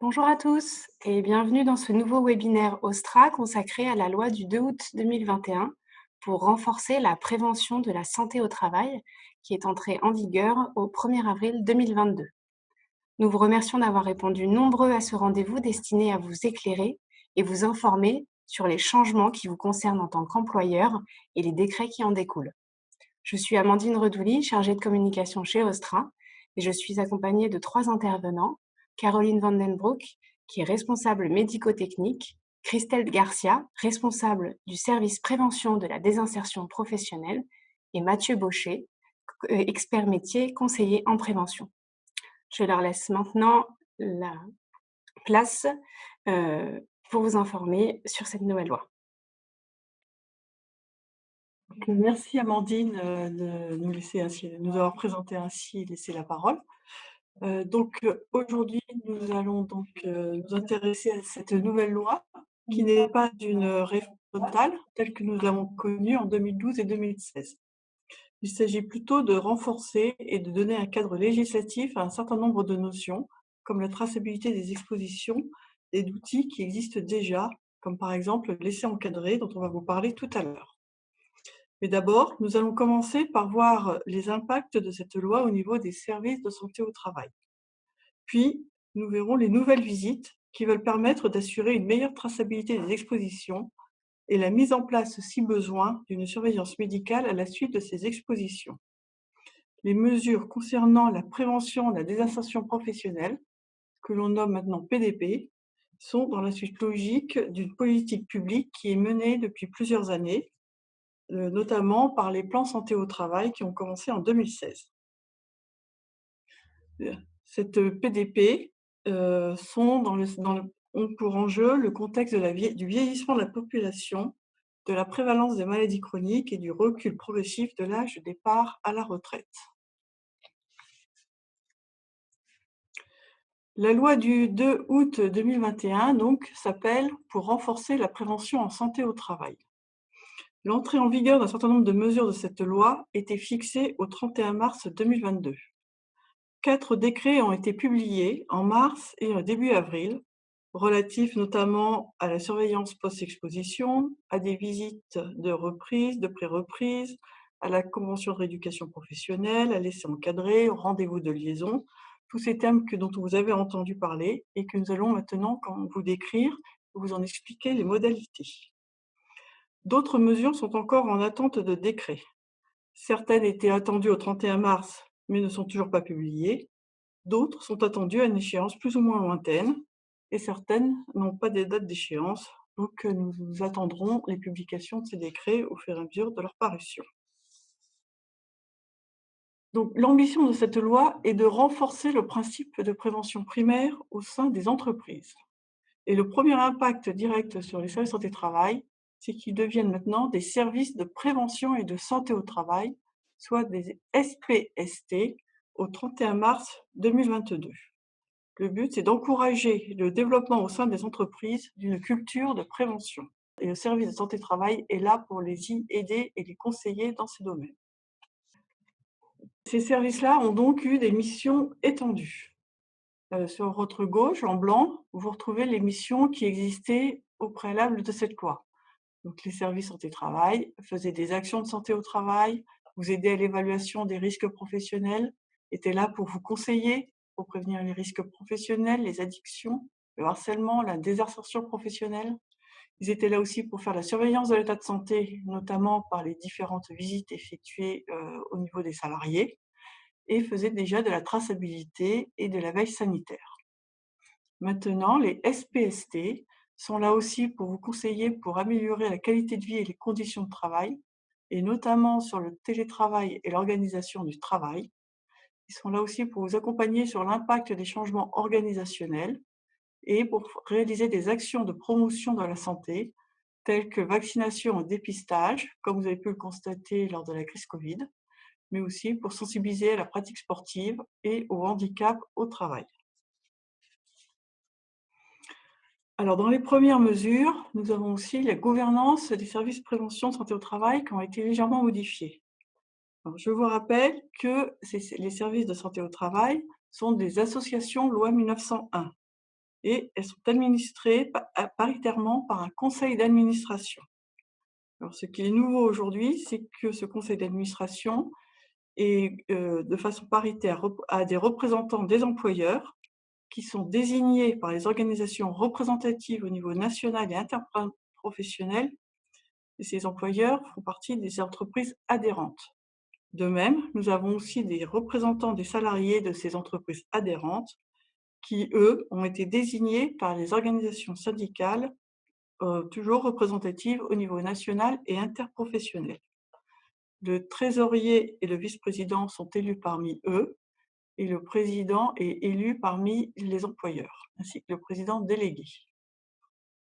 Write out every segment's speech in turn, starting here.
Bonjour à tous et bienvenue dans ce nouveau webinaire OSTRA consacré à la loi du 2 août 2021 pour renforcer la prévention de la santé au travail qui est entrée en vigueur au 1er avril 2022. Nous vous remercions d'avoir répondu nombreux à ce rendez-vous destiné à vous éclairer et vous informer sur les changements qui vous concernent en tant qu'employeur et les décrets qui en découlent. Je suis Amandine Redouli, chargée de communication chez OSTRA, et je suis accompagnée de 3 intervenants: Caroline Vandenbroek, qui est responsable médico-technique, Christelle Garcia, responsable du service prévention de la désinsertion professionnelle, et Mathieu Baucher, expert métier, conseiller en prévention. Je leur laisse maintenant la place pour vous informer sur cette nouvelle loi. Merci Amandine de nous avoir présenté ainsi et laissé la parole. Aujourd'hui, nous allons nous intéresser à cette nouvelle loi qui n'est pas d'une réforme totale telle que nous l'avons connue en 2012 et 2016. Il s'agit plutôt de renforcer et de donner un cadre législatif à un certain nombre de notions, comme la traçabilité des expositions et d'outils qui existent déjà, comme par exemple l'essai encadré dont on va vous parler tout à l'heure. Mais d'abord, nous allons commencer par voir les impacts de cette loi au niveau des services de santé au travail. Puis, nous verrons les nouvelles visites qui veulent permettre d'assurer une meilleure traçabilité des expositions et la mise en place, si besoin, d'une surveillance médicale à la suite de ces expositions. Les mesures concernant la prévention de la désinsertion professionnelle, que l'on nomme maintenant PDP, sont dans la suite logique d'une politique publique qui est menée depuis plusieurs années, notamment par les plans santé au travail qui ont commencé en 2016. Cette PDP ont pour enjeu le contexte du vieillissement de la population, de la prévalence des maladies chroniques et du recul progressif de l'âge de départ à la retraite. La loi du 2 août 2021 s'appelle « Pour renforcer la prévention en santé au travail ». L'entrée en vigueur d'un certain nombre de mesures de cette loi était fixée au 31 mars 2022. 4 décrets ont été publiés en mars et début avril, relatifs notamment à la surveillance post-exposition, à des visites de reprise, de pré-reprise, à la convention de rééducation professionnelle, à l'essai encadré, au rendez-vous de liaison, tous ces termes dont vous avez entendu parler et que nous allons maintenant vous décrire, vous en expliquer les modalités. D'autres mesures sont encore en attente de décret. Certaines étaient attendues au 31 mars, mais ne sont toujours pas publiées. D'autres sont attendues à une échéance plus ou moins lointaine, et certaines n'ont pas de date d'échéance, donc nous attendrons les publications de ces décrets au fur et à mesure de leur parution. Donc, l'ambition de cette loi est de renforcer le principe de prévention primaire au sein des entreprises. Et le premier impact direct sur les services de santé travail, c'est qu'ils deviennent maintenant des services de prévention et de santé au travail, soit des SPST, au 31 mars 2022. Le but, c'est d'encourager le développement au sein des entreprises d'une culture de prévention. Et le service de santé travail est là pour les y aider et les conseiller dans ces domaines. Ces services-là ont donc eu des missions étendues. Sur votre gauche, en blanc, vous retrouvez les missions qui existaient au préalable de cette loi. Donc, les services santé-travail faisaient des actions de santé au travail, vous aidaient à l'évaluation des risques professionnels, étaient là pour vous conseiller, pour prévenir les risques professionnels, les addictions, le harcèlement, la désinsertion professionnelle. Ils étaient là aussi pour faire la surveillance de l'état de santé, notamment par les différentes visites effectuées au niveau des salariés, et faisaient déjà de la traçabilité et de la veille sanitaire. Maintenant, les SPST sont là aussi pour vous conseiller pour améliorer la qualité de vie et les conditions de travail, et notamment sur le télétravail et l'organisation du travail. Ils sont là aussi pour vous accompagner sur l'impact des changements organisationnels et pour réaliser des actions de promotion de la santé, telles que vaccination et dépistage, comme vous avez pu le constater lors de la crise Covid, mais aussi pour sensibiliser à la pratique sportive et au handicap au travail. Alors, dans les premières mesures, nous avons aussi la gouvernance des services de prévention de santé au travail qui ont été légèrement modifiés. Alors, je vous rappelle que les services de santé au travail sont des associations loi 1901. et elles sont administrées paritairement par un conseil d'administration. Alors ce qui est nouveau aujourd'hui, c'est que ce conseil d'administration est, de façon paritaire, a des représentants des employeurs qui sont désignés par les organisations représentatives au niveau national et interprofessionnel, et ces employeurs font partie des entreprises adhérentes. De même, nous avons aussi des représentants des salariés de ces entreprises adhérentes qui, eux, ont été désignés par les organisations syndicales, toujours représentatives au niveau national et interprofessionnel. Le trésorier et le vice-président sont élus parmi eux et le président est élu parmi les employeurs, ainsi que le président délégué.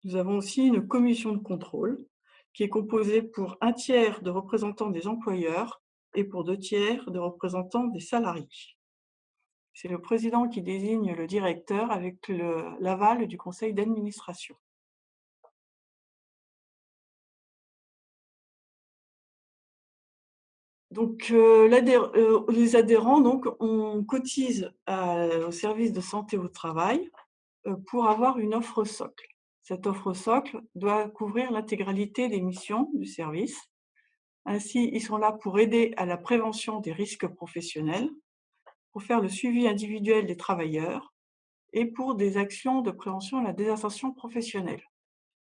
Nous avons aussi une commission de contrôle qui est composée pour un tiers de représentants des employeurs et pour 2 tiers de représentants des salariés. C'est le président qui désigne le directeur avec l'aval du conseil d'administration. Donc, les adhérents, donc, on cotise au service de santé au travail pour avoir une offre socle. Cette offre socle doit couvrir l'intégralité des missions du service. Ainsi, ils sont là pour aider à la prévention des risques professionnels, pour faire le suivi individuel des travailleurs et pour des actions de prévention à la désinsertion professionnelle.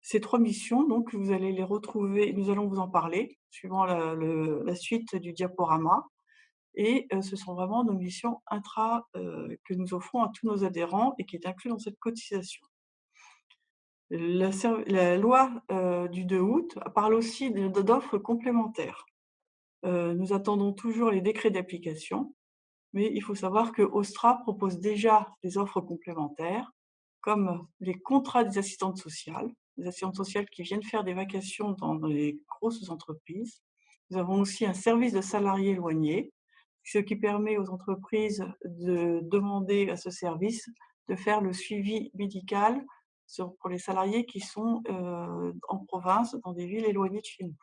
Ces 3 missions, donc, vous allez les retrouver, nous allons vous en parler suivant la suite du diaporama. Et ce sont vraiment nos missions que nous offrons à tous nos adhérents et qui est inclus dans cette cotisation. La loi du 2 août parle aussi d'offres complémentaires. Nous attendons toujours les décrets d'application, mais il faut savoir que Ostra propose déjà des offres complémentaires, comme les contrats des assistantes sociales qui viennent faire des vacations dans les grosses entreprises. Nous avons aussi un service de salariés éloignés, ce qui permet aux entreprises de demander à ce service de faire le suivi médical pour les salariés qui sont en province, dans des villes éloignées de chez nous.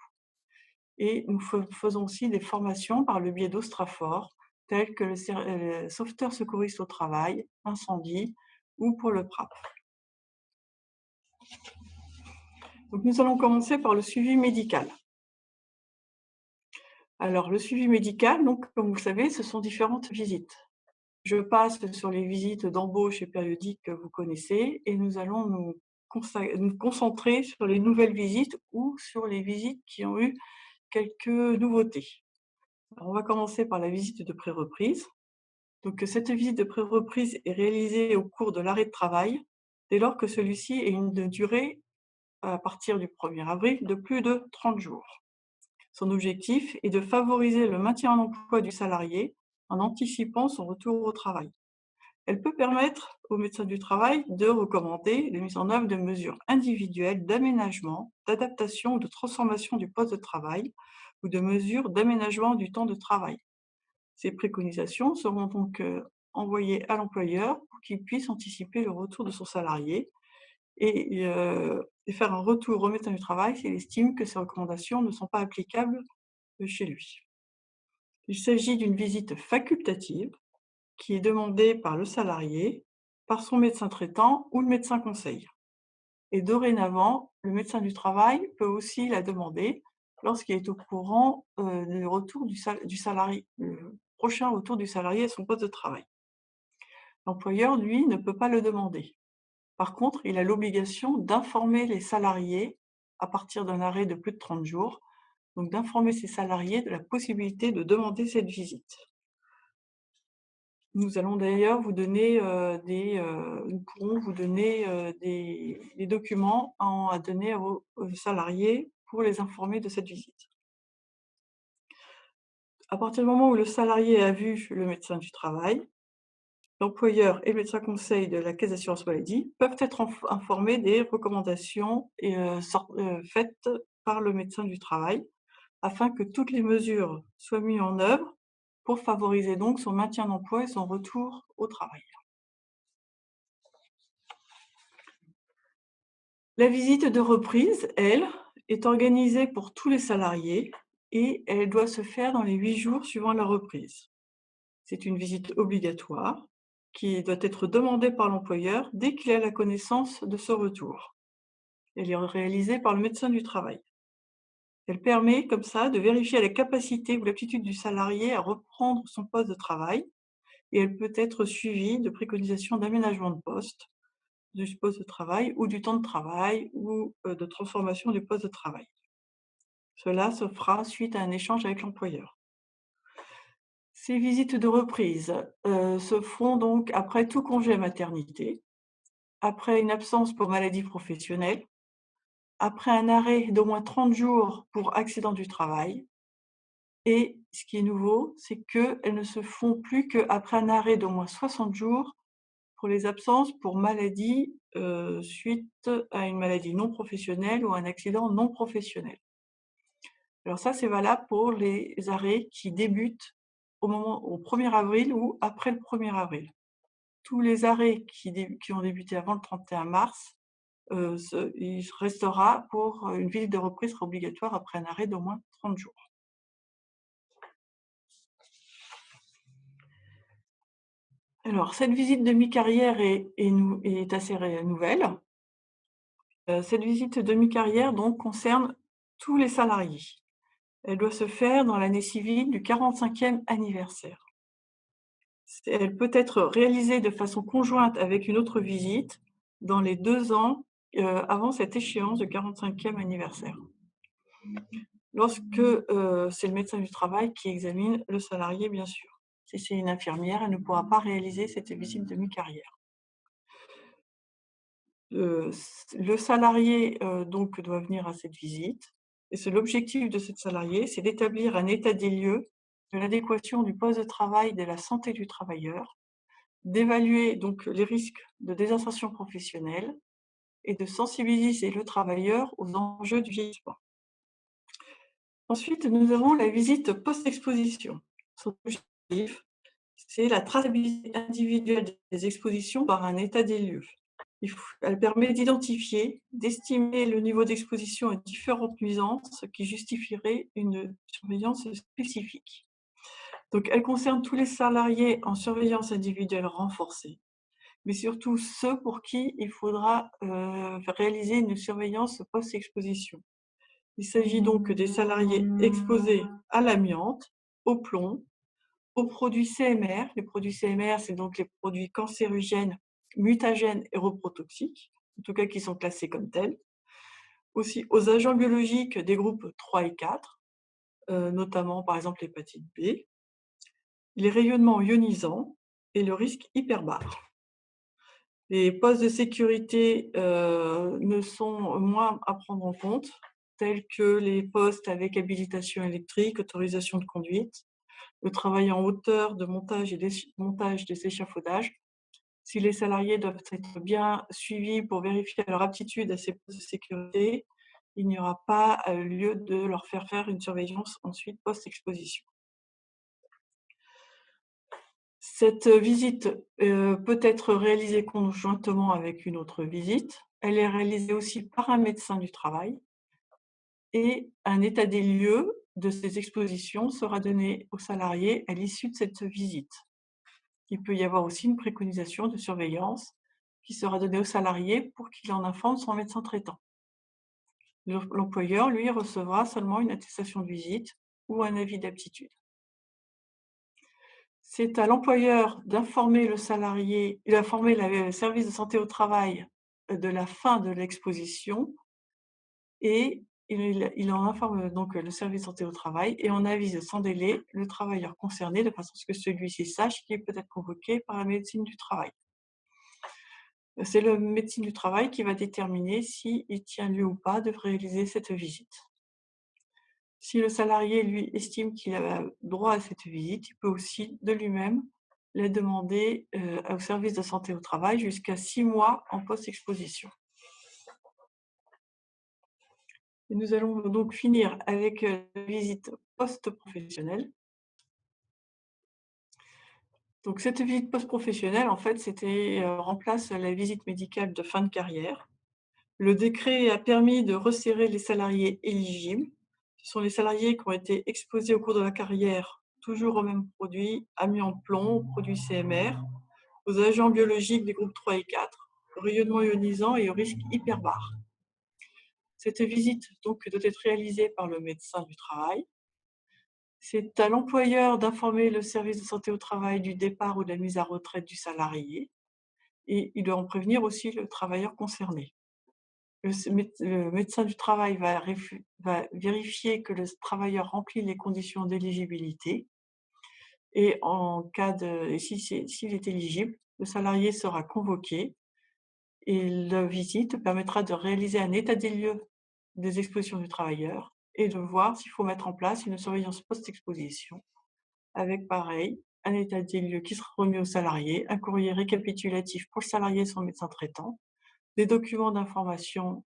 Et nous faisons aussi des formations par le biais d'Ostrafor, telles que le sauveteur secouriste au travail, incendie ou pour le PRAP. Donc nous allons commencer par le suivi médical. Alors le suivi médical, donc, comme vous le savez, ce sont différentes visites. Je passe sur les visites d'embauche et périodiques que vous connaissez et nous allons nous concentrer sur les nouvelles visites ou sur les visites qui ont eu quelques nouveautés. Alors, on va commencer par la visite de pré-reprise. Donc, cette visite de pré-reprise est réalisée au cours de l'arrêt de travail, dès lors que celui-ci est une durée, à partir du 1er avril, de plus de 30 jours. Son objectif est de favoriser le maintien en emploi du salarié en anticipant son retour au travail. Elle peut permettre au médecin du travail de recommander la mise en œuvre de mesures individuelles d'aménagement, d'adaptation ou de transformation du poste de travail ou de mesures d'aménagement du temps de travail. Ces préconisations seront donc envoyées à l'employeur pour qu'il puisse anticiper le retour de son salarié et faire un retour au médecin du travail s'il estime que ces recommandations ne sont pas applicables chez lui. Il s'agit d'une visite facultative qui est demandée par le salarié, par son médecin traitant ou le médecin conseil. Et dorénavant, le médecin du travail peut aussi la demander lorsqu'il est au courant du retour du salarié, le prochain retour du salarié à son poste de travail. L'employeur, lui, ne peut pas le demander. Par contre, il a l'obligation d'informer les salariés à partir d'un arrêt de plus de 30 jours, donc d'informer ses salariés de la possibilité de demander cette visite. Nous allons d'ailleurs vous donner nous pourrons vous donner des documents à donner à vos salariés pour les informer de cette visite. À partir du moment où le salarié a vu le médecin du travail, l'employeur et le médecin conseil de la Caisse d'assurance maladie peuvent être informés des recommandations faites par le médecin du travail, afin que toutes les mesures soient mises en œuvre pour favoriser donc son maintien d'emploi et son retour au travail. La visite de reprise, elle, est organisée pour tous les salariés et elle doit se faire dans les 8 jours suivant la reprise. C'est une visite obligatoire qui doit être demandée par l'employeur dès qu'il a la connaissance de ce retour. Elle est réalisée par le médecin du travail. Elle permet comme ça de vérifier la capacité ou l'aptitude du salarié à reprendre son poste de travail et elle peut être suivie de préconisations d'aménagement de poste, du poste de travail ou du temps de travail ou de transformation du poste de travail. Cela se fera suite à un échange avec l'employeur. Ces visites de reprise se font donc après tout congé maternité, après une absence pour maladie professionnelle, après un arrêt d'au moins 30 jours pour accident du travail. Et ce qui est nouveau, c'est qu'elles ne se font plus qu'après un arrêt d'au moins 60 jours pour les absences pour maladie suite à une maladie non professionnelle ou un accident non professionnel. Alors ça, c'est valable pour les arrêts qui débutent au 1er avril ou après le 1er avril. Tous les arrêts qui ont débuté avant le 31 mars, il restera pour une visite de reprise sera obligatoire après un arrêt d'au moins 30 jours. Alors cette visite de mi-carrière est assez nouvelle. Cette visite de mi-carrière donc concerne tous les salariés. Elle doit se faire dans l'année civile du 45e anniversaire. Elle peut être réalisée de façon conjointe avec une autre visite dans les 2 ans avant cette échéance de 45e anniversaire. Lorsque c'est le médecin du travail qui examine le salarié, bien sûr. Si c'est une infirmière, elle ne pourra pas réaliser cette visite de mi-carrière. Le salarié donc doit venir à cette visite et c'est l'objectif de cette salarié, c'est d'établir un état des lieux de l'adéquation du poste de travail, de la santé du travailleur, d'évaluer donc les risques de désinsertion professionnelle et de sensibiliser le travailleur aux enjeux du vieillissement. Ensuite, nous avons la visite post-exposition. Son objectif, c'est la traçabilité individuelle des expositions par un état des lieux. Elle permet d'identifier, d'estimer le niveau d'exposition à différentes nuisances qui justifieraient une surveillance spécifique. Donc, elle concerne tous les salariés en surveillance individuelle renforcée, mais surtout ceux pour qui il faudra réaliser une surveillance post-exposition. Il s'agit donc des salariés exposés à l'amiante, au plomb, aux produits CMR. Les produits CMR, c'est donc les produits cancérigènes, mutagènes et reprotoxiques, en tout cas qui sont classés comme tels. Aussi aux agents biologiques des groupes 3 et 4, notamment par exemple l'hépatite B, les rayonnements ionisants et le risque hyperbare. Les postes de sécurité ne sont moins à prendre en compte, tels que les postes avec habilitation électrique, autorisation de conduite, le travail en hauteur de montage et montage des échafaudages. Si les salariés doivent être bien suivis pour vérifier leur aptitude à ces postes de sécurité, il n'y aura pas lieu de leur faire une surveillance ensuite post-exposition. Cette visite peut être réalisée conjointement avec une autre visite. Elle est réalisée aussi par un médecin du travail et un état des lieux de ces expositions sera donné aux salariés à l'issue de cette visite. Il peut y avoir aussi une préconisation de surveillance qui sera donnée aux salariés pour qu'il en informe son médecin traitant. L'employeur, lui, recevra seulement une attestation de visite ou un avis d'aptitude. C'est à l'employeur d'informer le salarié, d'informer le service de santé au travail de la fin de l'exposition et il en informe donc le service de santé au travail et on avise sans délai le travailleur concerné de façon à ce que celui-ci sache qu'il peut être convoqué par la médecine du travail. C'est le médecin du travail qui va déterminer s'il tient lieu ou pas de réaliser cette visite. Si le salarié, lui, estime qu'il a droit à cette visite, il peut aussi de lui-même la demander au service de santé au travail jusqu'à 6 mois en post-exposition. Et nous allons donc finir avec la visite post-professionnelle. Donc cette visite post-professionnelle, en fait, remplace la visite médicale de fin de carrière. Le décret a permis de resserrer les salariés éligibles. Ce sont les salariés qui ont été exposés au cours de la carrière, toujours aux mêmes produits, amiante-plomb, produits CMR, aux agents biologiques des groupes 3 et 4, au rayonnement ionisant et au risque hyperbare. Cette visite donc doit être réalisée par le médecin du travail. C'est à l'employeur d'informer le service de santé au travail du départ ou de la mise à retraite du salarié et il doit en prévenir aussi le travailleur concerné. Le médecin du travail va vérifier que le travailleur remplit les conditions d'éligibilité et en cas de et si s'il est éligible, le salarié sera convoqué et la visite permettra de réaliser un état des lieux des expositions du travailleur et de voir s'il faut mettre en place une surveillance post-exposition avec pareil, un état des lieux qui sera remis au salarié, un courrier récapitulatif pour le salarié et son médecin traitant, des documents d'information,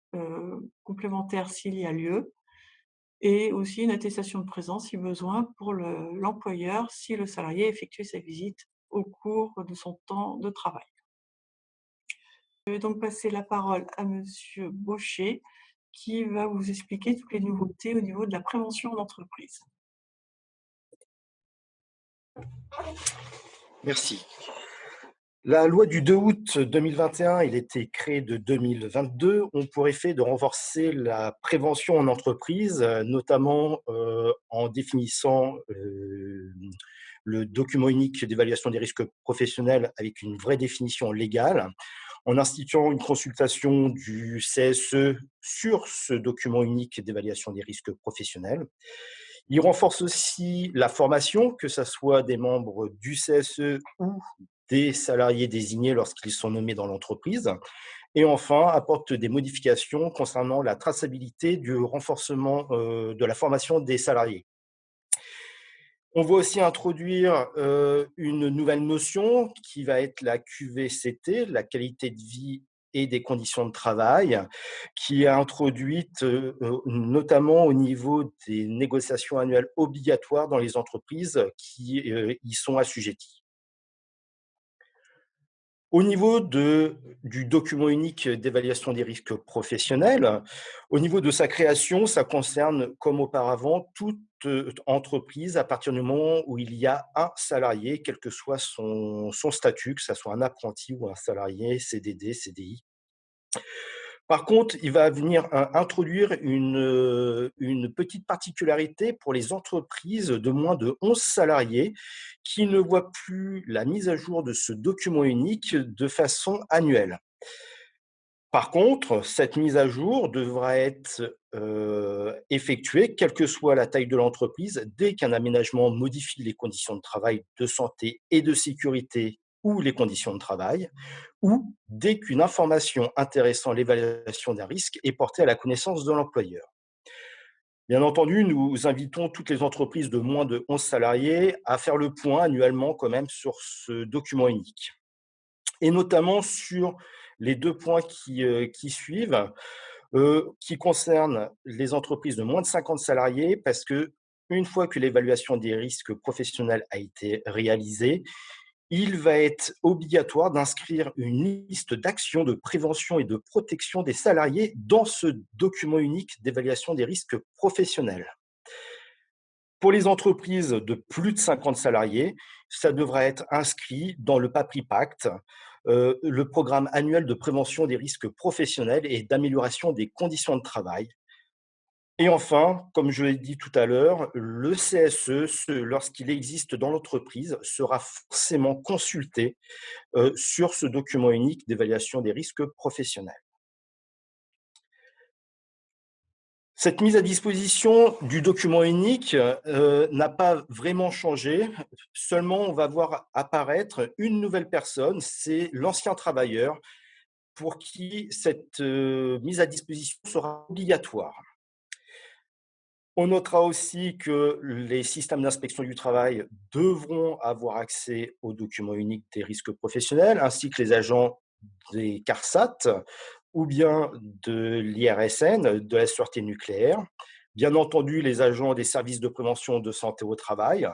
complémentaires s'il y a lieu et aussi une attestation de présence si besoin pour l'employeur si le salarié a effectué sa visite au cours de son temps de travail. Je vais donc passer la parole à monsieur Baucher qui va vous expliquer toutes les nouveautés au niveau de la prévention en entreprise. Merci. La loi du 2 août 2021, il était créé de 2022, ont pour effet de renforcer la prévention en entreprise, notamment en définissant le document unique d'évaluation des risques professionnels avec une vraie définition légale, en instituant une consultation du CSE sur ce document unique d'évaluation des risques professionnels. Il renforce aussi la formation, que ce soit des membres du CSE ou des salariés désignés lorsqu'ils sont nommés dans l'entreprise. Et enfin, apporte des modifications concernant la traçabilité du renforcement de la formation des salariés. On va aussi introduire une nouvelle notion qui va être la QVCT, la qualité de vie et des conditions de travail, qui est introduite notamment au niveau des négociations annuelles obligatoires dans les entreprises qui y sont assujetties. Au niveau du document unique d'évaluation des risques professionnels, au niveau de sa création, ça concerne, comme auparavant, toute entreprise à partir du moment où il y a un salarié, quel que soit son statut, que ce soit un apprenti ou un salarié, CDD, CDI. Par contre, il va venir introduire une petite particularité pour les entreprises de moins de 11 salariés qui ne voient plus la mise à jour de ce document unique de façon annuelle. Par contre, cette mise à jour devra être effectuée, quelle que soit la taille de l'entreprise, dès qu'un aménagement modifie les conditions de travail, de santé et de sécurité ou les conditions de travail, ou dès qu'une information intéressant l'évaluation d'un risque est portée à la connaissance de l'employeur. Bien entendu, nous invitons toutes les entreprises de moins de 11 salariés à faire le point annuellement quand même sur ce document unique. Et notamment sur les 2 points qui suivent, qui concernent les entreprises de moins de 50 salariés, parce qu'une fois que l'évaluation des risques professionnels a été réalisée, il va être obligatoire d'inscrire une liste d'actions de prévention et de protection des salariés dans ce document unique d'évaluation des risques professionnels. Pour les entreprises de plus de 50 salariés, ça devra être inscrit dans le PAPRI Pacte, le programme annuel de prévention des risques professionnels et d'amélioration des conditions de travail. Et enfin, comme je l'ai dit tout à l'heure, le CSE, lorsqu'il existe dans l'entreprise, sera forcément consulté sur ce document unique d'évaluation des risques professionnels. Cette mise à disposition du document unique n'a pas vraiment changé. Seulement, on va voir apparaître une nouvelle personne, c'est l'ancien travailleur pour qui cette mise à disposition sera obligatoire. On notera aussi que les systèmes d'inspection du travail devront avoir accès au document unique des risques professionnels, ainsi que les agents des CARSAT ou bien de l'IRSN, de la sûreté nucléaire. Bien entendu, les agents des services de prévention de santé au travail,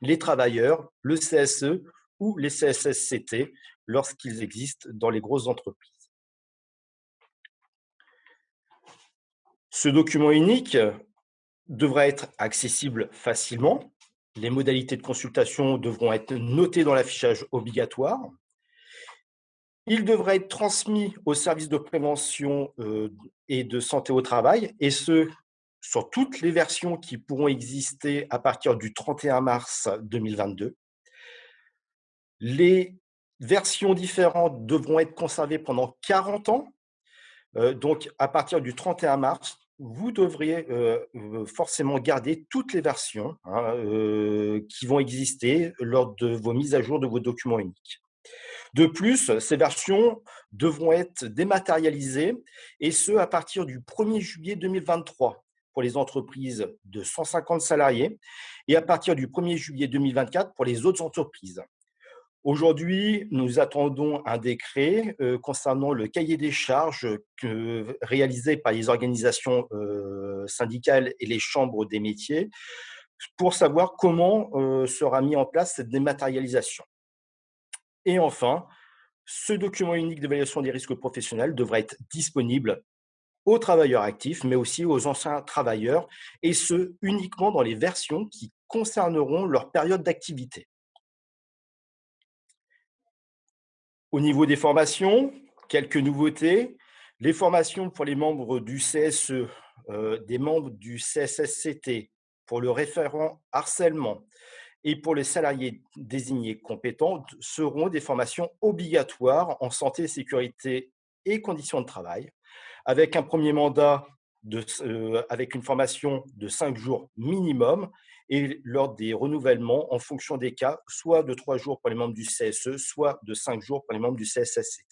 les travailleurs, le CSE ou les CSSCT lorsqu'ils existent dans les grosses entreprises. Ce document unique devra être accessible facilement. Les modalités de consultation devront être notées dans l'affichage obligatoire. Il devra être transmis aux services de prévention et de santé au travail, et ce, sur toutes les versions qui pourront exister à partir du 31 mars 2022. Les versions différentes devront être conservées pendant 40 ans. Donc, à partir du 31 mars, vous devriez forcément garder toutes les versions, hein, qui vont exister lors de vos mises à jour de vos documents uniques. De plus, ces versions devront être dématérialisées, et ce, à partir du 1er juillet 2023 pour les entreprises de 150 salariés et à partir du 1er juillet 2024 pour les autres entreprises. Aujourd'hui, nous attendons un décret concernant le cahier des charges réalisé par les organisations syndicales et les chambres des métiers pour savoir comment sera mis en place cette dématérialisation. Et enfin, ce document unique d'évaluation des risques professionnels devra être disponible aux travailleurs actifs, mais aussi aux anciens travailleurs, et ce, uniquement dans les versions qui concerneront leur période d'activité. Au niveau des formations, quelques nouveautés. Les formations pour les membres du CSE, des membres du CSSCT, pour le référent harcèlement et pour les salariés désignés compétents seront des formations obligatoires en santé, sécurité et conditions de travail, avec un premier mandat avec une formation de 5 jours minimum, et lors des renouvellements, en fonction des cas, soit de 3 jours pour les membres du CSE, soit de 5 jours pour les membres du CSSCT.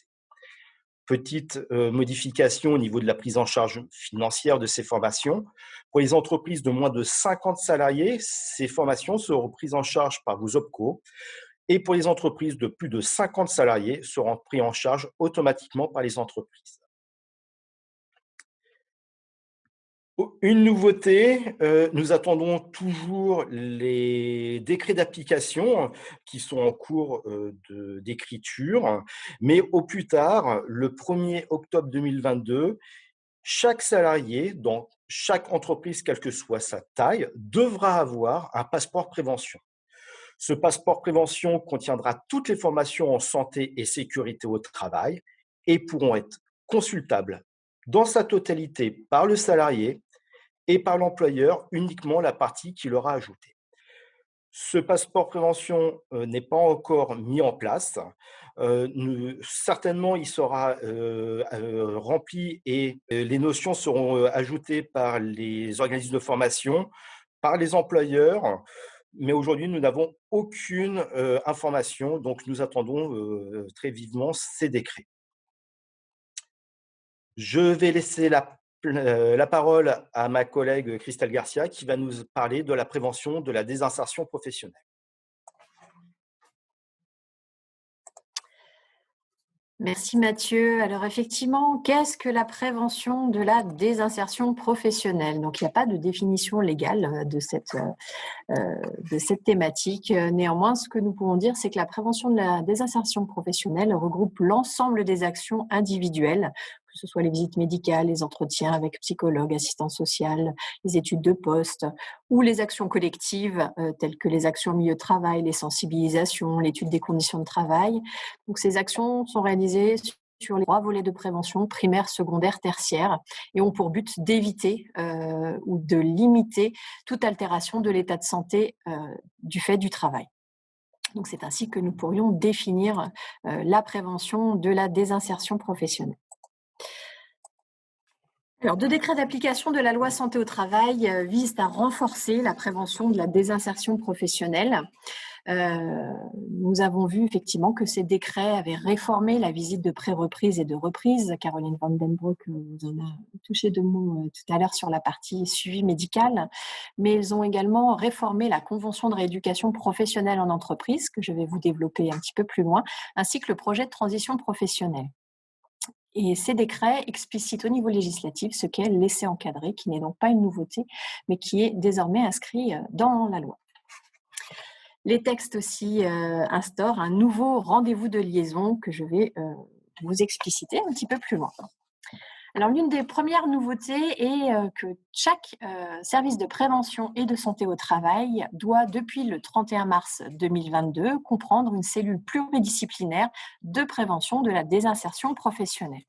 Petite modification au niveau de la prise en charge financière de ces formations. Pour les entreprises de moins de 50 salariés, ces formations seront prises en charge par vos OPCO, et pour les entreprises de plus de 50 salariés, seront prises en charge automatiquement par les entreprises. Une nouveauté, nous attendons toujours les décrets d'application qui sont en cours d'écriture, mais au plus tard, le 1er octobre 2022, chaque salarié dans chaque entreprise, quelle que soit sa taille, devra avoir un passeport prévention. Ce passeport prévention contiendra toutes les formations en santé et sécurité au travail et pourront être consultables dans sa totalité par le salarié et par l'employeur uniquement la partie qu'il aura ajoutée. Ce passeport prévention n'est pas encore mis en place. Certainement, il sera rempli et les notions seront ajoutées par les organismes de formation, par les employeurs, mais aujourd'hui, nous n'avons aucune information, donc nous attendons très vivement ces décrets. Je vais laisser la parole à ma collègue Christelle Garcia qui va nous parler de la prévention de la désinsertion professionnelle. Merci Mathieu. Alors effectivement, qu'est-ce que la prévention de la désinsertion professionnelle? Donc il n'y a pas de définition légale de cette thématique. Néanmoins, ce que nous pouvons dire, c'est que la prévention de la désinsertion professionnelle regroupe l'ensemble des actions individuelles, que ce soit les visites médicales, les entretiens avec psychologues, assistants sociaux, les études de poste, ou les actions collectives, telles que les actions au milieu de travail, les sensibilisations, l'étude des conditions de travail. Donc, ces actions sont réalisées sur les 3 volets de prévention, primaire, secondaire, tertiaire, et ont pour but d'éviter ou de limiter toute altération de l'état de santé du fait du travail. Donc, c'est ainsi que nous pourrions définir la prévention de la désinsertion professionnelle. Alors, 2 décrets d'application de la loi santé au travail visent à renforcer la prévention de la désinsertion professionnelle. Nous avons vu effectivement que ces décrets avaient réformé la visite de pré-reprise et de reprise. Caroline Van den Broek vous en a touché 2 mots tout à l'heure sur la partie suivi médical, mais ils ont également réformé la convention de rééducation professionnelle en entreprise, que je vais vous développer un petit peu plus loin, ainsi que le projet de transition professionnelle. Et ces décrets explicitent au niveau législatif ce qu'est l'essai encadré, qui n'est donc pas une nouveauté, mais qui est désormais inscrit dans la loi. Les textes aussi instaurent un nouveau rendez-vous de liaison que je vais vous expliciter un petit peu plus loin. Alors, l'une des premières nouveautés est que chaque service de prévention et de santé au travail doit, depuis le 31 mars 2022, comprendre une cellule pluridisciplinaire de prévention de la désinsertion professionnelle.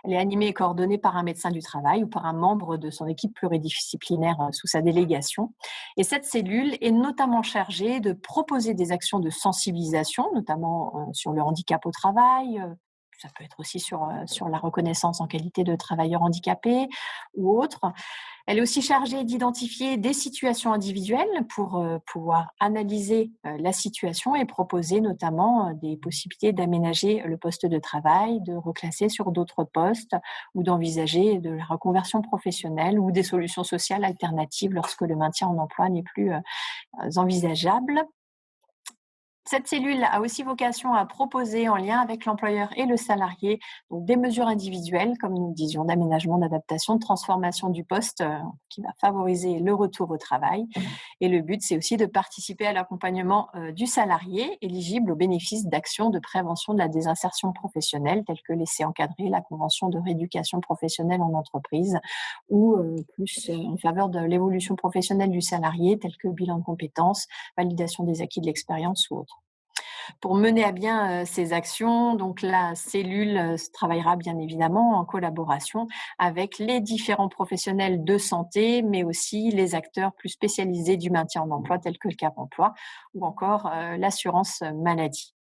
Elle est animée et coordonnée par un médecin du travail ou par un membre de son équipe pluridisciplinaire sous sa délégation. Et cette cellule est notamment chargée de proposer des actions de sensibilisation, notamment sur le handicap au travail. Ça peut être aussi sur la reconnaissance en qualité de travailleur handicapé ou autre. Elle est aussi chargée d'identifier des situations individuelles pour pouvoir analyser la situation et proposer notamment des possibilités d'aménager le poste de travail, de reclasser sur d'autres postes ou d'envisager de la reconversion professionnelle ou des solutions sociales alternatives lorsque le maintien en emploi n'est plus envisageable. Cette cellule a aussi vocation à proposer, en lien avec l'employeur et le salarié, donc des mesures individuelles, comme nous le disions, d'aménagement, d'adaptation, de transformation du poste, qui va favoriser le retour au travail. Et le but, c'est aussi de participer à l'accompagnement du salarié éligible aux bénéfices d'actions de prévention de la désinsertion professionnelle, telles que l'essai encadré, la convention de rééducation professionnelle en entreprise, ou plus en faveur de l'évolution professionnelle du salarié, telles que bilan de compétences, validation des acquis de l'expérience ou autre. Pour mener à bien ces actions, donc la cellule travaillera bien évidemment en collaboration avec les différents professionnels de santé, mais aussi les acteurs plus spécialisés du maintien en emploi, tels que le Cap emploi ou encore l'assurance maladie.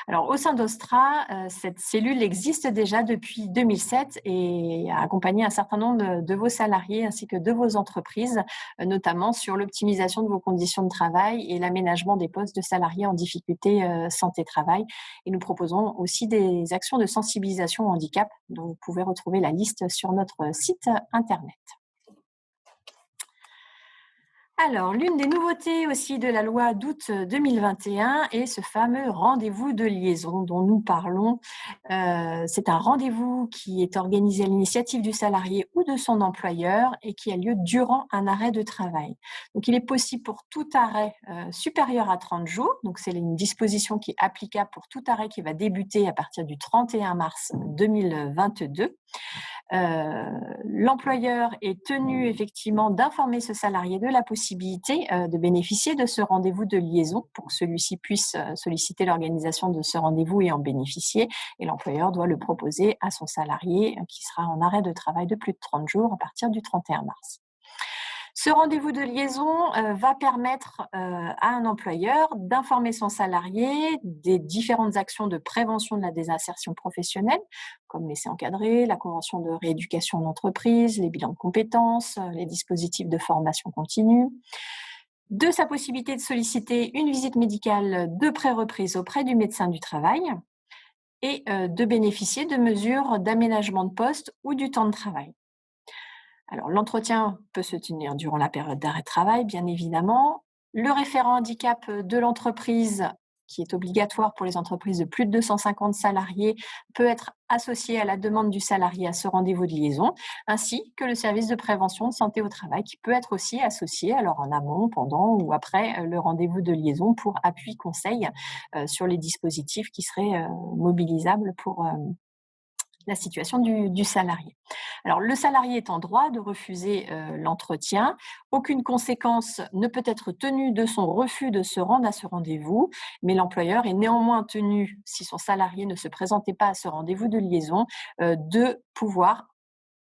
Alors, au sein d'Ostra, cette cellule existe déjà depuis 2007 et a accompagné un certain nombre de vos salariés ainsi que de vos entreprises, notamment sur l'optimisation de vos conditions de travail et l'aménagement des postes de salariés en difficulté santé-travail. Et nous proposons aussi des actions de sensibilisation au handicap, dont vous pouvez retrouver la liste sur notre site internet. Alors, l'une des nouveautés aussi de la loi d'août 2021 est ce fameux rendez-vous de liaison dont nous parlons. C'est un rendez-vous qui est organisé à l'initiative du salarié ou de son employeur et qui a lieu durant un arrêt de travail. Donc, il est possible pour tout arrêt supérieur à 30 jours. Donc, c'est une disposition qui est applicable pour tout arrêt qui va débuter à partir du 31 mars 2022. L'employeur est tenu effectivement d'informer ce salarié de la possibilité de bénéficier de ce rendez-vous de liaison pour que celui-ci puisse solliciter l'organisation de ce rendez-vous et en bénéficier. Et l'employeur doit le proposer à son salarié qui sera en arrêt de travail de plus de 30 jours à partir du 31 mars. Ce rendez-vous de liaison va permettre à un employeur d'informer son salarié des différentes actions de prévention de la désinsertion professionnelle, comme l'essai encadré, la convention de rééducation en entreprise, les bilans de compétences, les dispositifs de formation continue, de sa possibilité de solliciter une visite médicale de pré-reprise auprès du médecin du travail et de bénéficier de mesures d'aménagement de poste ou du temps de travail. Alors, l'entretien peut se tenir durant la période d'arrêt de travail, bien évidemment. Le référent handicap de l'entreprise, qui est obligatoire pour les entreprises de plus de 250 salariés, peut être associé à la demande du salarié à ce rendez-vous de liaison, ainsi que le service de prévention de santé au travail, qui peut être aussi associé, alors en amont, pendant ou après le rendez-vous de liaison, pour appui conseil sur les dispositifs qui seraient mobilisables pour la situation du salarié. Alors, le salarié est en droit de refuser l'entretien. Aucune conséquence ne peut être tenue de son refus de se rendre à ce rendez-vous, mais l'employeur est néanmoins tenu, si son salarié ne se présentait pas à ce rendez-vous de liaison, de pouvoir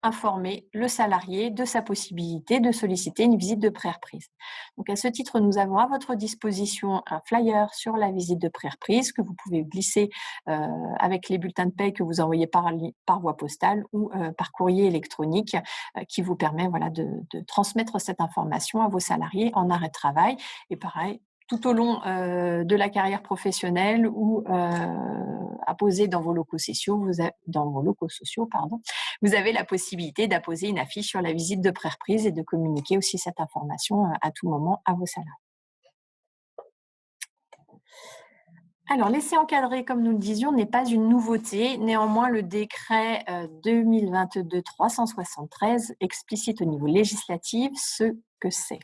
informer le salarié de sa possibilité de solliciter une visite de pré-reprise. Donc, à ce titre, nous avons à votre disposition un flyer sur la visite de pré-reprise que vous pouvez glisser avec les bulletins de paie que vous envoyez par voie postale ou par courrier électronique qui vous permet de transmettre cette information à vos salariés en arrêt de travail. Et pareil, tout au long de la carrière professionnelle ou apposée dans vos locaux sociaux, vous avez la possibilité d'apposer une affiche sur la visite de pré-reprise et de communiquer aussi cette information à tout moment à vos salariés. Alors, l'essai encadré, comme nous le disions, n'est pas une nouveauté. Néanmoins, le décret 2022-373 explicite au niveau législatif ce que c'est.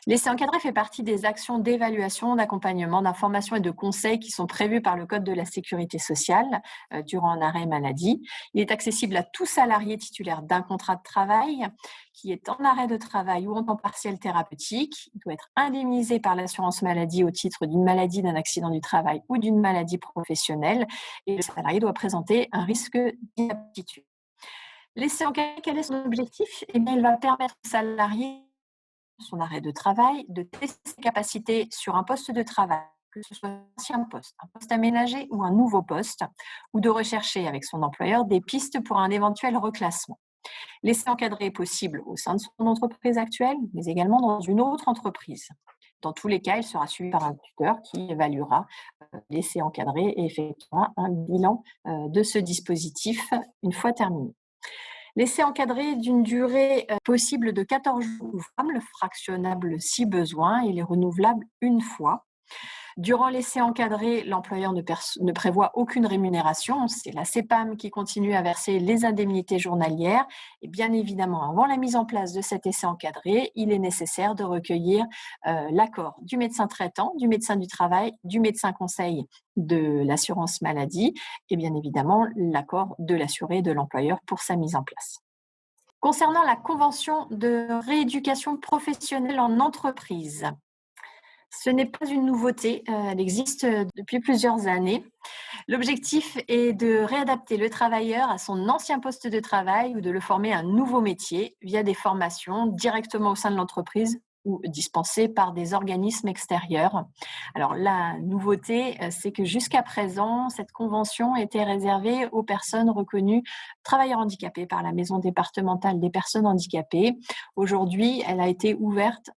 L'essai encadré fait partie des actions d'évaluation, d'accompagnement, d'information et de conseil qui sont prévues par le Code de la sécurité sociale durant un arrêt maladie. Il est accessible à tout salarié titulaire d'un contrat de travail qui est en arrêt de travail ou en temps partiel thérapeutique. Il doit être indemnisé par l'assurance maladie au titre d'une maladie, d'un accident du travail ou d'une maladie professionnelle. Et le salarié doit présenter un risque d'inaptitude. L'essai encadré, quel est son objectif? Eh bien, il va permettre au salarié, son arrêt de travail, de tester ses capacités sur un poste de travail, que ce soit un ancien poste, un poste aménagé ou un nouveau poste, ou de rechercher avec son employeur des pistes pour un éventuel reclassement. L'essai encadré est possible au sein de son entreprise actuelle, mais également dans une autre entreprise. Dans tous les cas, il sera suivi par un tuteur qui évaluera l'essai encadré et effectuera un bilan de ce dispositif une fois terminé. L'essai encadré d'une durée possible de 14 jours ouvrables, fractionnable si besoin, il est renouvelable une fois. Durant l'essai encadré, l'employeur ne prévoit aucune rémunération. C'est la CPAM qui continue à verser les indemnités journalières. Et bien évidemment, avant la mise en place de cet essai encadré, il est nécessaire de recueillir l'accord du médecin traitant, du médecin du travail, du médecin conseil de l'assurance maladie et bien évidemment l'accord de l'assuré et de l'employeur pour sa mise en place. Concernant la convention de rééducation professionnelle en entreprise, ce n'est pas une nouveauté, elle existe depuis plusieurs années. L'objectif est de réadapter le travailleur à son ancien poste de travail ou de le former à un nouveau métier via des formations directement au sein de l'entreprise ou dispensées par des organismes extérieurs. Alors la nouveauté, c'est que jusqu'à présent, cette convention était réservée aux personnes reconnues travailleurs handicapés par la Maison départementale des personnes handicapées. Aujourd'hui, elle a été ouverte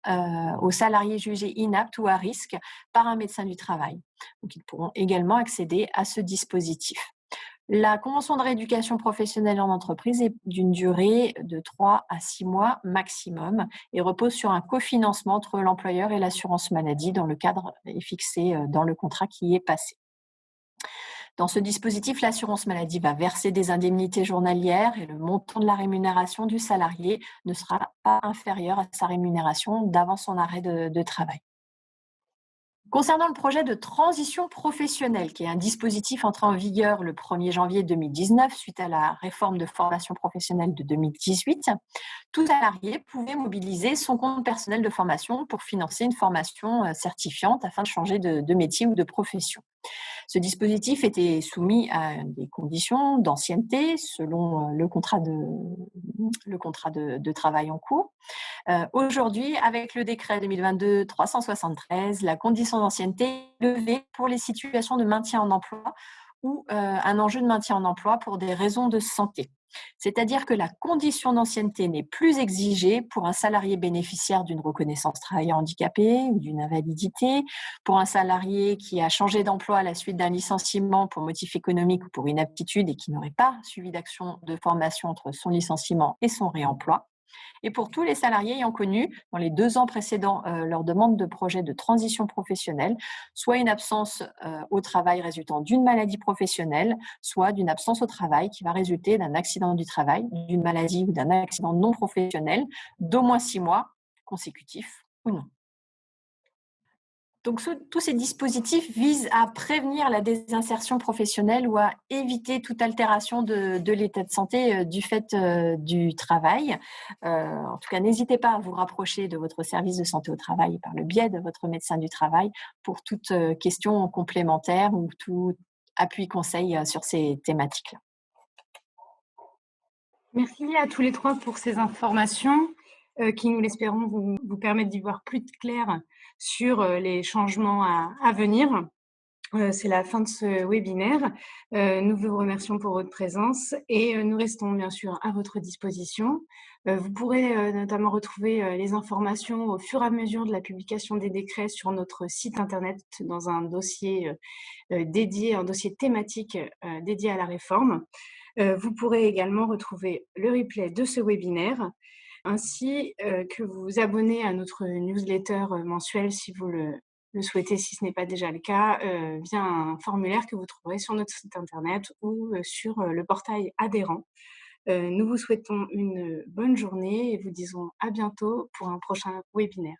aux salariés jugés inaptes ou à risque par un médecin du travail. Donc, ils pourront également accéder à ce dispositif. La convention de rééducation professionnelle en entreprise est d'une durée de 3 à 6 mois maximum et repose sur un cofinancement entre l'employeur et l'assurance maladie dans le cadre est fixé dans le contrat qui est passé. Dans ce dispositif, l'assurance maladie va verser des indemnités journalières et le montant de la rémunération du salarié ne sera pas inférieur à sa rémunération d'avant son arrêt de travail. Concernant le projet de transition professionnelle, qui est un dispositif entré en vigueur le 1er janvier 2019 suite à la réforme de formation professionnelle de 2018, tout salarié pouvait mobiliser son compte personnel de formation pour financer une formation certifiante afin de changer de métier ou de profession. Ce dispositif était soumis à des conditions d'ancienneté selon le contrat de travail en cours. Aujourd'hui, avec le décret 2022-373, la condition d'ancienneté est levée pour les situations de maintien en emploi ou un enjeu de maintien en emploi pour des raisons de santé. C'est-à-dire que la condition d'ancienneté n'est plus exigée pour un salarié bénéficiaire d'une reconnaissance travailleur handicapé ou d'une invalidité, pour un salarié qui a changé d'emploi à la suite d'un licenciement pour motif économique ou pour inaptitude et qui n'aurait pas suivi d'action de formation entre son licenciement et son réemploi. Et pour tous les salariés ayant connu, dans les 2 ans précédant leur demande de projet de transition professionnelle, soit une absence au travail résultant d'une maladie professionnelle, soit d'une absence au travail qui va résulter d'un accident du travail, d'une maladie ou d'un accident non professionnel d'au moins 6 mois consécutifs ou non. Donc, tous ces dispositifs visent à prévenir la désinsertion professionnelle ou à éviter toute altération de l'état de santé du fait du travail. En tout cas, n'hésitez pas à vous rapprocher de votre service de santé au travail par le biais de votre médecin du travail pour toute question complémentaire ou tout appui conseil sur ces thématiques-là. Merci à tous les 3 pour ces informations qui, nous l'espérons, vous permettent d'y voir plus clair sur les changements à venir. C'est la fin de ce webinaire. Nous vous remercions pour votre présence et nous restons bien sûr à votre disposition. Vous pourrez notamment retrouver les informations au fur et à mesure de la publication des décrets sur notre site internet dans un dossier dédié, un dossier thématique dédié à la réforme. Vous pourrez également retrouver le replay de ce webinaire ainsi que vous abonner à notre newsletter mensuelle si vous le souhaitez, si ce n'est pas déjà le cas, via un formulaire que vous trouverez sur notre site internet ou sur le portail adhérent. Nous vous souhaitons une bonne journée et vous disons à bientôt pour un prochain webinaire.